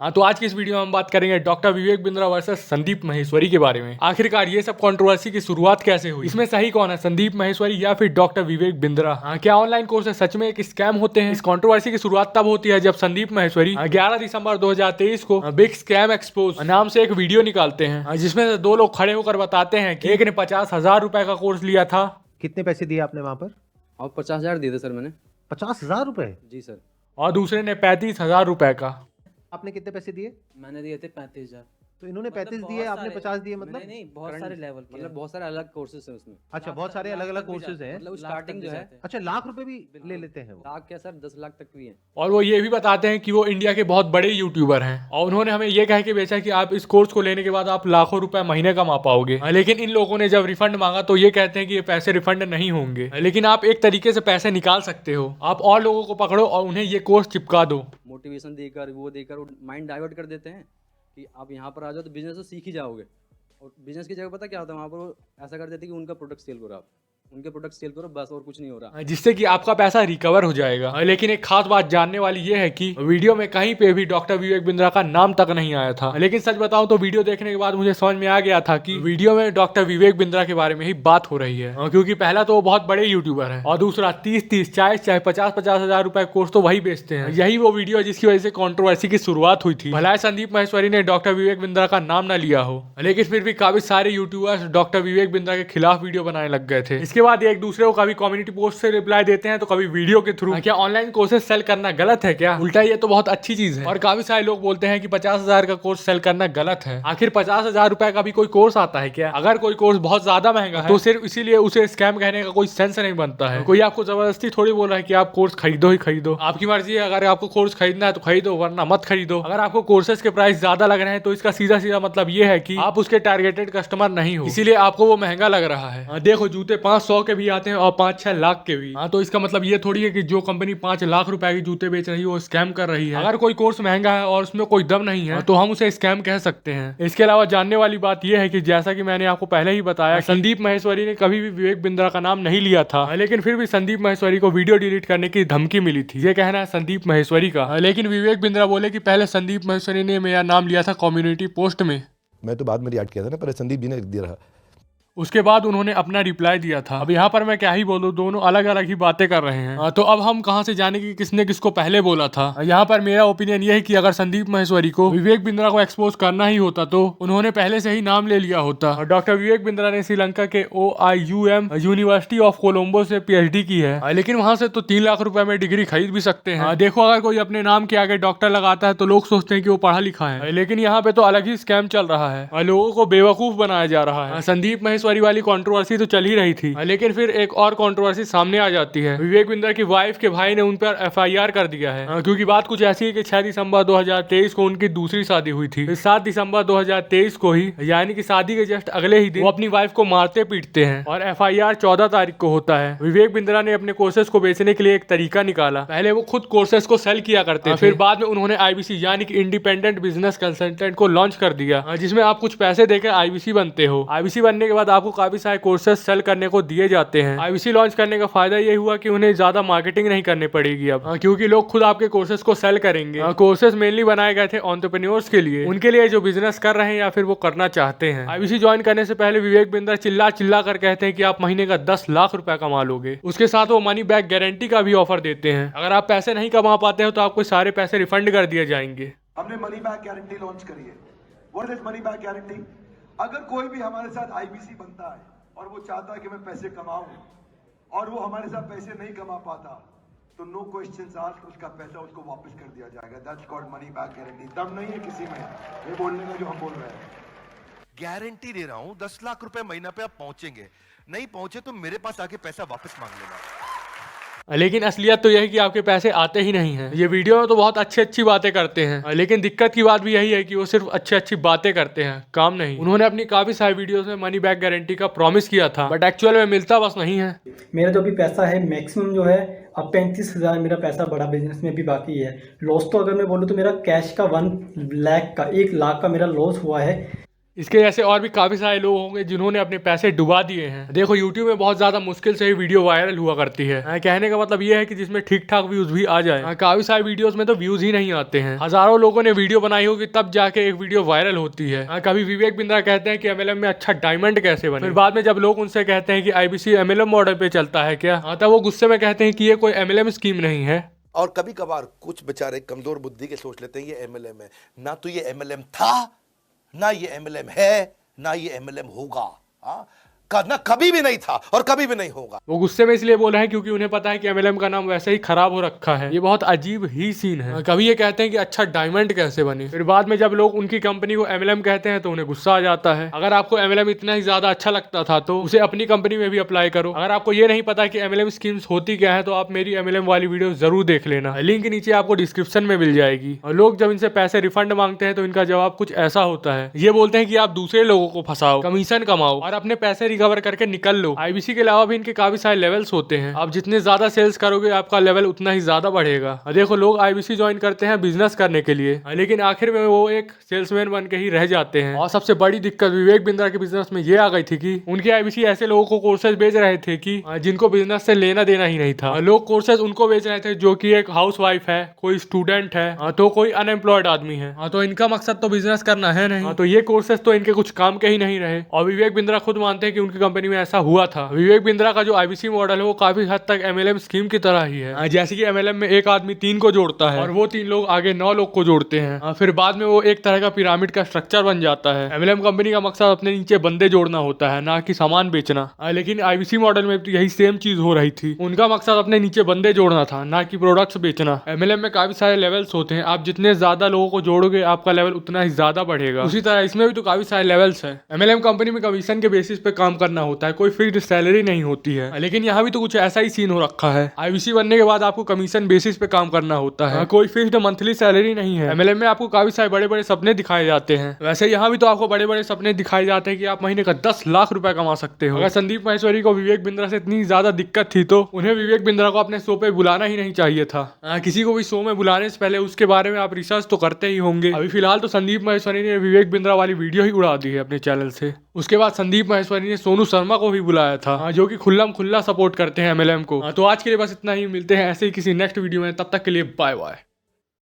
हाँ, तो आज की इस वीडियो में हम बात करेंगे डॉक्टर विवेक बिंद्रा वर्सेस संदीप माहेश्वरी के बारे में। आखिरकार ये सब कंट्रोवर्सी की शुरुआत कैसे हुई, इसमें सही कौन है, संदीप माहेश्वरी या फिर डॉक्टर विवेक बिंद्रा? क्या ऑनलाइन कोर्स सच में एक स्कैम होते हैं? इस कंट्रोवर्सी की शुरुआत तब होती है जब संदीप माहेश्वरी 11 दिसंबर 2023 को बिग स्कैम एक्सपोज नाम से एक वीडियो निकालते हैं, जिसमें से दो लोग खड़े होकर बताते हैं कि एक ने 50,000 रुपए का कोर्स लिया था। कितने पैसे दिए आपने वहां पर? और 50,000 दिए थे सर मैंने। 50,000 रुपए? जी सर। और दूसरे ने 35,000 रुपए का। आपने कितने पैसे दिए? मैंने दिए थे 35,000। तो इन्होंने मतलब 35 दिए, बहुत आपने सारे- 50 दिए, मतलब नहीं बहुत सारे लेवल के मतलब बहुत सारे अलग कोर्सेज हैं उसमें। अच्छा, बहुत सारे अलग अलग कोर्सेज हैं। मतलब स्टार्टिंग जो है अच्छा, लाख रुपए भी ले लेते हैं वो? लाख क्या सर 10 लाख तक भी है। और वो ये भी बताते हैं कि वो इंडिया के बहुत बड़े यूट्यूबर हैं और उन्होंने हमें ये कह के बेचा कि आप इस कोर्स को लेने के बाद आप लाखों रुपए महीने कमा पाओगे। लेकिन इन लोगों ने जब रिफंड मांगा तो ये कहते हैं कि ये पैसे रिफंड नहीं होंगे, लेकिन आप एक तरीके से पैसे निकाल सकते हो। आप और लोगों को पकड़ो और उन्हें ये कोर्स चिपका दो। मोटिवेशन देकर वो देकर माइंड डाइवर्ट कर देते हैं कि आप यहाँ पर आ जाओ तो बिजनेस तो सीख ही जाओगे। और बिजनेस की जगह पता क्या होता है, वहाँ पर वो ऐसा कर देते हैं कि उनका प्रोडक्ट सेल करो, आप उनके प्रोडक्ट सेल करो बस, और कुछ नहीं हो रहा, जिससे कि आपका पैसा रिकवर हो जाएगा। लेकिन एक खास बात जानने वाली ये है कि वीडियो में कहीं पे भी डॉक्टर विवेक बिंद्रा का नाम तक नहीं आया था। लेकिन सच बताऊं तो वीडियो देखने के बाद मुझे समझ में आ गया था कि वीडियो में डॉक्टर विवेक बिंद्रा के बारे में ही बात हो रही है, क्योंकि पहला तो वो बहुत बड़े यूट्यूबर है और दूसरा 30-30 चाहे 50,000 रुपए कोर्स तो वही बेचते हैं। यही वो वीडियो है जिसकी वजह से कॉन्ट्रोवर्सी की शुरुआत हुई थी। भला संदीप माहेश्वरी ने डॉक्टर विवेक बिंद्रा का नाम न लिया हो, लेकिन फिर भी काफी सारे यूट्यूबर्स डॉक्टर विवेक बिंद्रा के खिलाफ वीडियो बनाने लग गए थे। इसके बाद एक दूसरे को कभी कम्युनिटी पोस्ट से रिप्लाई देते हैं तो कभी वीडियो के थ्रू। क्या ऑनलाइन कोर्सेज सेल करना गलत है क्या? उल्टा ये तो बहुत अच्छी चीज है। और काफी सारे लोग बोलते हैं कि 50,000 का कोर्स सेल करना गलत है। आखिर 50,000 रुपए का भी कोई कोर्स आता है क्या? अगर कोई कोर्स बहुत ज्यादा महंगा है तो सिर्फ इसीलिए उसे स्कैम कहने का कोई सेंस नहीं बनता है। कोई आपको जबरदस्ती थोड़ी बोल रहा है कि आप कोर्स खरीदो ही खरीदो, आपकी मर्जी है। अगर आपको कोर्स खरीदना है तो खरीदो, वरना मत खरीदो। अगर आपको कोर्सेज के प्राइस ज्यादा लग रहे हैं तो इसका सीधा सीधा मतलब ये है कि आप उसके टारगेटेड कस्टमर नहीं हो, इसीलिए आपको वो महंगा लग रहा है। देखो, जूते 500 के भी आते हैं और 5-6 लाख के भी। तो इसका मतलब ये थोड़ी है कि जो कंपनी 5 लाख रुपए की जूते बेच रही है वो स्कैम कर रही है। अगर कोई कोर्स महंगा है और उसमें कोई दम नहीं है तो हम उसे स्कैम कह सकते हैं। इसके अलावा जानने वाली बात यह है कि जैसा कि मैंने आपको पहले ही बताया, संदीप माहेश्वरी ने कभी भी विवेक बिंद्रा का नाम नहीं लिया था, लेकिन फिर भी संदीप माहेश्वरी को वीडियो डिलीट करने की धमकी मिली थी। ये कहना है संदीप माहेश्वरी का। लेकिन विवेक बिंद्रा बोले कि पहले संदीप माहेश्वरी ने मेरा नाम लिया था कम्युनिटी पोस्ट में। मैं तो बाद में रिएक्ट किया था ना, पहले संदीप जी ने लिख दिया रहा। उसके बाद उन्होंने अपना रिप्लाई दिया था। अब यहाँ पर मैं क्या ही बोलूं, दोनों अलग अलग ही बातें कर रहे हैं। तो अब हम कहां से जाने कि किसने किसको पहले बोला था? यहाँ पर मेरा ओपिनियन ये है कि अगर संदीप माहेश्वरी को विवेक बिंद्रा को एक्सपोज करना ही होता तो उन्होंने पहले से ही नाम ले लिया होता। डॉक्टर विवेक बिंद्रा ने श्रीलंका के OIUM यूनिवर्सिटी ऑफ कोलंबो से PhD की है, लेकिन वहां से तो 3 लाख रुपए में डिग्री खरीद भी सकते हैं। देखो, अगर कोई अपने नाम के आगे डॉक्टर लगाता है तो लोग सोचते हैं कि वो पढ़ा लिखा है, लेकिन यहाँ पे तो अलग ही स्कैम चल रहा है और लोगों को बेवकूफ बनाया जा रहा है। संदीप माहेश्वरी वाली कंट्रोवर्सी तो चल ही रही थी, लेकिन फिर एक और कंट्रोवर्सी सामने आ जाती है। विवेक बिंद्रा की वाइफ के भाई ने उन पर FIR कर दिया है, क्योंकि बात कुछ ऐसी है कि 6 दिसंबर 2023 को उनकी दूसरी शादी हुई थी। 7 दिसंबर 2023 को ही, यानी कि शादी के जस्ट अगले ही दिन, वो अपनी वाइफ को मारते पीटते हैं और FIR 14 तारीख को होता है। विवेक बिंद्रा ने अपने कोर्सेज को बेचने के लिए एक तरीका निकाला। पहले वो खुद कोर्सेज को सेल किया करते थे, फिर बाद में उन्होंने IBC यानी कि इंडिपेंडेंट बिजनेस कंसल्टेंट को लॉन्च कर दिया, जिसमें आप कुछ पैसे देकर IBC बनते हो। IBC बनने के बाद आपको काफी सारे कोर्सेज सेल करने को दिए जाते हैं। IBC लॉन्च करने का फायदा ये हुआ कि उन्हें ज्यादा मार्केटिंग नहीं करनी पड़ेगी अब, क्योंकि लोग खुद आपके कोर्सेज को सेल करेंगे। कोर्सेज मेनली बनाए गए थे एंटरप्रेन्योर्स के लिए, उनके लिए जो बिजनेस कर रहे हैं या फिर वो करना चाहते हैं। IBC ज्वाइन करने से पहले विवेक बिंद्रा चिल्ला चिल्ला कर कहते हैं कि आप महीने का 10 लाख रुपए कमा लोगे। उसके साथ वो मनी बैक गारंटी का भी ऑफर देते हैं। अगर आप पैसे नहीं कमा पाते हो तो आपको सारे पैसे रिफंड कर दिए जाएंगे। हमने मनी बैक गारंटी लॉन्च करी है। What is money back guarantee? अगर कोई भी हमारे साथ IBC बनता है और वो चाहता है कि मैं पैसे कमाऊं और वो हमारे साथ पैसे नहीं कमा पाता तो नो क्वेश्चंस आस्क्ड, उसका पैसा उसको वापस कर दिया जाएगा। That's called money back guarantee. दम नहीं है किसी में ये बोलने का जो हम बोल रहे हैं। गारंटी दे रहा हूं 10 लाख रुपए महीना पे आप पहुंचेंगे, नहीं पहुंचे तो मेरे पास आके पैसा वापस मांग लेना। लेकिन असलियत तो यह है कि आपके पैसे आते ही नहीं हैं। ये वीडियो में तो बहुत अच्छी बातें करते हैं, लेकिन दिक्कत की बात भी यही है कि वो सिर्फ अच्छी बातें करते हैं, काम नहीं। उन्होंने अपनी काफी सारी वीडियोस में मनी बैक गारंटी का प्रॉमिस किया था, बट एक्चुअल में मिलता बस नहीं है। मेरा जो भी पैसा है मैक्सिमम जो है अब 35,000 मेरा पैसा बड़ा बिजनेस में भी बाकी है। लॉस तो अगर मैं बोलूँ तो मेरा कैश का 1 लाख का 1 लाख का मेरा लॉस हुआ है। इसके जैसे और भी काफी सारे लोग होंगे जिन्होंने अपने पैसे डुबा दिए हैं। देखो यूट्यूब में बहुत ज्यादा मुश्किल से ही वीडियो वायरल हुआ करती है। कहने का मतलब ये है कि जिसमें ठीक ठाक व्यूज भी आ जाए। काफी सारे वीडियोस में तो व्यूज ही नहीं आते हैं। हजारों लोगों ने वीडियो बनाई होगी तब जाके एक वीडियो वायरल होती है। कभी विवेक बिंद्रा कहते हैं कि MLM में अच्छा डायमंड कैसे बने, फिर बाद में जब लोग उनसे कहते हैं कि IBC MLM मॉडल पे चलता है क्या, तब वो गुस्से में कहते हैं कि ये कोई MLM स्कीम नहीं है। और कभी कभार कुछ बेचारे कमजोर बुद्धि के सोच लेते हैं ये MLM है। ना तो ये MLM था, ना ये MLM है, ना ये MLM होगा। ना कभी भी नहीं था और कभी भी नहीं होगा। वो गुस्से में इसलिए बोल रहे हैं क्योंकि उन्हें पता है कि MLM का नाम वैसे ही खराब हो रखा है। ये बहुत अजीब ही सीन है। कभी ये कहते हैं कि अच्छा डायमंड कैसे बने, फिर बाद में जब लोग उनकी कंपनी को MLM कहते हैं तो उन्हें गुस्सा आ जाता है। अगर आपको MLM इतना ही ज्यादा अच्छा लगता था तो उसे अपनी कंपनी में भी अप्लाई करो। अगर आपको ये नहीं पता कि MLM स्कीम्स होती क्या है तो आप मेरी MLM वाली वीडियो जरूर देख लेना, लिंक नीचे आपको डिस्क्रिप्शन में मिल जाएगी। और लोग जब इनसे पैसे रिफंड मांगते हैं तो इनका जवाब कुछ ऐसा होता है, ये बोलते हैं कि आप दूसरे लोगों को फंसाओ, कमीशन कमाओ और अपने पैसे रिकवर करके निकल लो। IBC के अलावा भी इनके काफी सारे लेवल्स होते हैं। आप जितने ज्यादा सेल्स करोगे आपका लेवल उतना ही ज्यादा बढ़ेगा। देखो लोग IBC ज्वाइन करते हैं बिजनेस करने के लिए, लेकिन आखिर में वो एक सेल्समैन बन के ही रह जाते हैं। और सबसे बड़ी दिक्कत विवेक बिंद्रा के बिजनेस में ये आ गई थी कि उनके IBC ऐसे लोगों को कोर्सेज बेच रहे थे कि जिनको बिजनेस से लेना देना ही नहीं था। लोग कोर्सेज उनको बेच रहे थे जो कि एक हाउस वाइफ है, कोई स्टूडेंट है, तो कोई अनएम्प्लॉयड आदमी है, तो इनका मकसद तो बिजनेस करना है नहीं, तो ये कोर्सेज तो इनके कुछ काम के ही नहीं रहे। और विवेक बिंद्रा खुद मानते हैं कि उनकी कंपनी में ऐसा हुआ था। विवेक बिंद्रा का जो IBC मॉडल है वो काफी हद तक MLM स्कीम की तरह ही है। जैसे कि MLM में एक आदमी 3 को जोड़ता है और वो 3 लोग आगे 9 लोग को जोड़ते हैं, फिर बाद में वो एक तरह का पिरामिड का स्ट्रक्चर बन जाता है। MLM कंपनी का मकसद अपने नीचे बंदे जोड़ना होता है, ना कि सामान बेचना। लेकिन IBC मॉडल में तो यही सेम चीज हो रही थी। उनका मकसद अपने नीचे बंदे जोड़ना था, ना कि प्रोडक्ट्स बेचना। MLM में काफी सारे लेवल्स होते हैं, आप जितने ज्यादा लोगों को जोड़ोगे आपका लेवल उतना ही ज्यादा बढ़ेगा। उसी तरह इसमें भी तो काफी सारे लेवल्स है। MLM कंपनी में कमीशन के बेसिस पे काम करना होता है, कोई फिक्स्ड सैलरी नहीं होती है। लेकिन यहाँ भी तो कुछ ऐसा ही सीन हो रखा है। IBC बनने के बाद आपको कमीशन बेसिस पे काम करना होता है, कोई फिक्स्ड मंथली सैलरी नहीं है। MLM में आपको काफी सारे बड़े बड़े सपने दिखाए जाते हैं। वैसे यहाँ भी तो आपको बड़े बड़े सपने दिखाए जाते हैं कि आप महीने का 10 लाख रुपए कमा सकते हो। अगर संदीप माहेश्वरी को विवेक बिंद्रा से इतनी ज्यादा दिक्कत थी तो उन्हें विवेक बिंद्रा को अपने शो पे बुलाना ही नहीं चाहिए था। किसी को भी शो में बुलाने से पहले उसके बारे में आप रिसर्च तो करते ही होंगे। अभी फिलहाल तो संदीप माहेश्वरी ने विवेक बिंद्रा वाली वीडियो ही उड़ा दी है अपने चैनल से। उसके बाद संदीप माहेश्वरी ने सोनू शर्मा को भी बुलाया था, जो कि खुल्लम खुल्ला सपोर्ट करते हैं MLM को। तो आज के लिए बस इतना ही, मिलते हैं ऐसे ही किसी नेक्स्ट वीडियो में, तब तक के लिए बाय बाय।